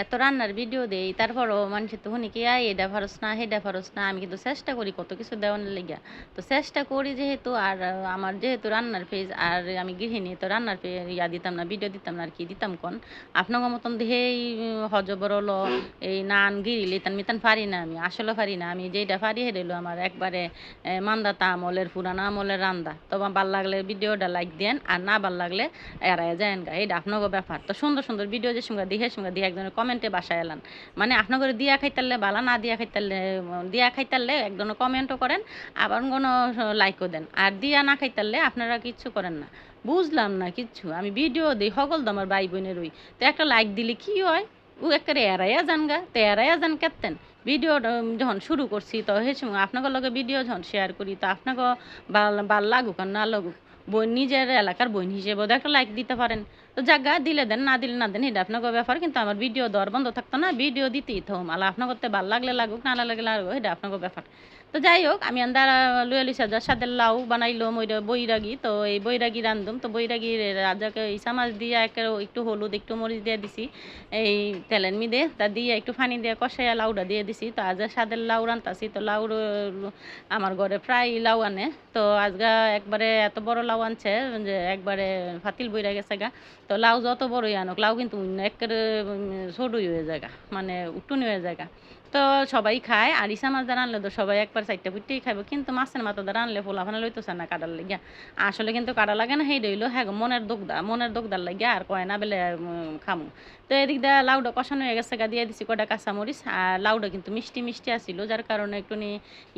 এত রান্নার ভিডিও দেই তারপরও মানুষের তো শুনি কি আয় এটা পারস না হেডা পারস না। আমি কিন্তু চেষ্টা করি কত কিছু দেওয়ানোর লেগিয়া। তো চেষ্টা করি যেহেতু আর আমার যেহেতু রান্নার পেজ আর আমি গৃহিণী তো রান্নার ইয়া দিতাম না ভিডিও দিতাম না আর কি দিতাম কোন আপনার মতন দেহেই হজবর হলো এই নান গিরি লিতান মিতান পারি না আমি আসলে পারি না আমি যেটা পারি হেরে হলো আমার একবারে মান্দাতা আমলের পুরানা আমলের রান্দা তবে ভাল লাগলে ভিডিওটা লাইক দেন আর না ভাল লাগলে এড়াই যায়েন গা এটা আপনাকে ব্যাপার। তো সুন্দর সুন্দর ভিডিও যে সঙ্গে দিয়ে একজনের কমেন্টে বাসায় এলান মানে আপনার দিয়া খাইতারলে বালা না দিয়া খাইতারলে একজনের কমেন্টও করেন আবার কোনো লাইকও দেন আর দিয়া না খাইতারলে আপনারা কিচ্ছু করেন না। বুঝলাম না কিচ্ছু আমি ভিডিও দিই সকল তো আমার ভাই বোনের ওই তো একটা লাইক দিলে কি হয় ও একেবারে এড়াইয়া যান গা তো এড়াইয়া যান কেতেন ভিডিও যখন শুরু করছি তো সেই সময় আপনাদের লগে ভিডিও যখন শেয়ার করি তো আপনাকে ভাল লাগুক আর না লাগুক বোন নিজের এলাকার বোন হিসেবে একটা লাইক দিতে পারেন। তো জায়গা দিলে দেন না দিলে না দেন এটা আপনাকে ব্যাপার কিন্তু আমার ভিডিও দেওয়ার বন্ধ থাকতো না ভিডিও দিতেই থাকুম আলা আপনার করতে ভাল লাগলে লাগুক না লাগলে লাগুক এটা আপনাকে ব্যাপার। তো যাই হোক আমি আন্দার লুয়ালি সাজার সাথে লাউ বানাইলাম ওইটা বৈরাগী তো এই বৈরাগী রান্ধুম তো বৈরাগীর রাজাকে ইসা মাছ দিয়ে একটু হলুদ একটু মরিচ দিয়ে দিছি এই তেলের মিদে তা দিয়ে একটু পানি দিয়ে কষাইয়া লাউটা দিয়ে দিছি তো আজ সাদের লাউ রান্তাছি তো লাউ আমার ঘরে প্রায় লাউ আনে তো আজগা একবারে এত বড় লাউ আনছে যে একবারে ফাতিল বইরা গেছে গা। তো লাউ যত বড়ই আনুক লাউ কিন্তু একেবারে ছোটই হয়ে যায় মানে উটুনি হয়ে যায়। তো সবাই খায় আর ইসা মাছ দ্বারা আনলে তো সবাই একবার চারটা পুট্টেই খাইব কিন্তু মাছের মাথা দ্বারা আনলে ফোলাফানা লইতেছে না কাটার লাগিয়া আসলে কিন্তু কাটা লাগে না সেই রইলো হ্যাঁ মনের দোকদার লাগিয়া আর কয় না বেলে খামু। তো এদিক দিয়ে লাউটা কষানো হয়ে গেছে গা দিয়ে দিছি কটা কাঁচামরিচ আর লাউটা কিন্তু মিষ্টি মিষ্টি আসছিল যার কারণে একটু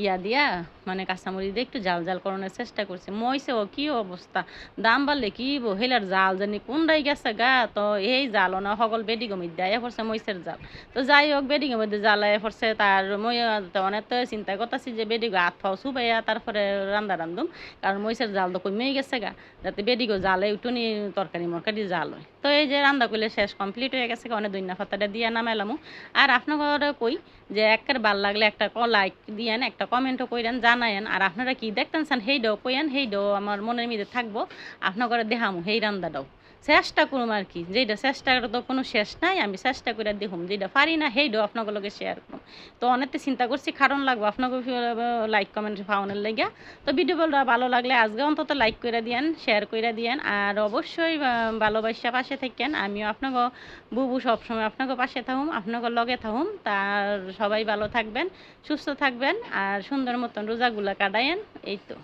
ইয়া দিয়া মানে কাঁচামরিচ দিয়ে একটু জাল জাল করানোর চেষ্টা করছি মইছে ও কি অবস্থা দাম বাড়লে কি হেলার জাল জানি কোনটাই গেছে গা তো এই জাল না সকল বেডি গমিত দেয় পড়ছে মইসের জাল। তো যাই হোক বেডিংয়ের মধ্যে জ্বালায় পড়ছে তার মই অনেক তো চিন্তা করতেছি যে বেডিগো হাত ফাও শুবাইয়া তারপরে রান্ধুম কারণ মইসের জাল তো কমেই গেছে গা যাতে বেডিগো জালে উঠুনি তরকারি মরকারি জাল হয়। তো এই যে রান্না করলে শেষ কমপ্লিট হয়ে গেছে অনেক দৈন্য পাতাটা দিয়ে নামাইলামু। আর আপনারা কই যে একের ভাল লাগলে একটা লাইক দিয়েন একটা কমেন্টও কইরেন জানায়েন আর আপনারা কি দেখতেন চান হেইডাও কইয়েন হেইডাও আমার মনের মধ্যে থাকবো আপনারা দেখামু হেই রান্দাটাও চেষ্টা করুম আর কি যেটা চেষ্টার তো কোনো শেষ নাই আমি চেষ্টা করে দেখুম যেটা পারি না সেইটাও আপনাকে লগে শেয়ার করুম। তো অনেকটা চিন্তা করছি কারণ লাগবো আপনাকে লাইক কমেন্ট পাওয়ানোর লেগে। তো ভিডিওটা ভালো লাগলে আজকে অন্তত লাইক করে দিয়েন শেয়ার করে দিয়েন আর অবশ্যই ভালোবাসা পাশে থাকেন আমিও আপনাকে বুবু সবসময় আপনাকে পাশে থাকুম আপনাকে লগে থাকুম তার সবাই ভালো থাকবেন সুস্থ থাকবেন আর সুন্দর মতন রোজাগুলো কাটায়েন এই তো।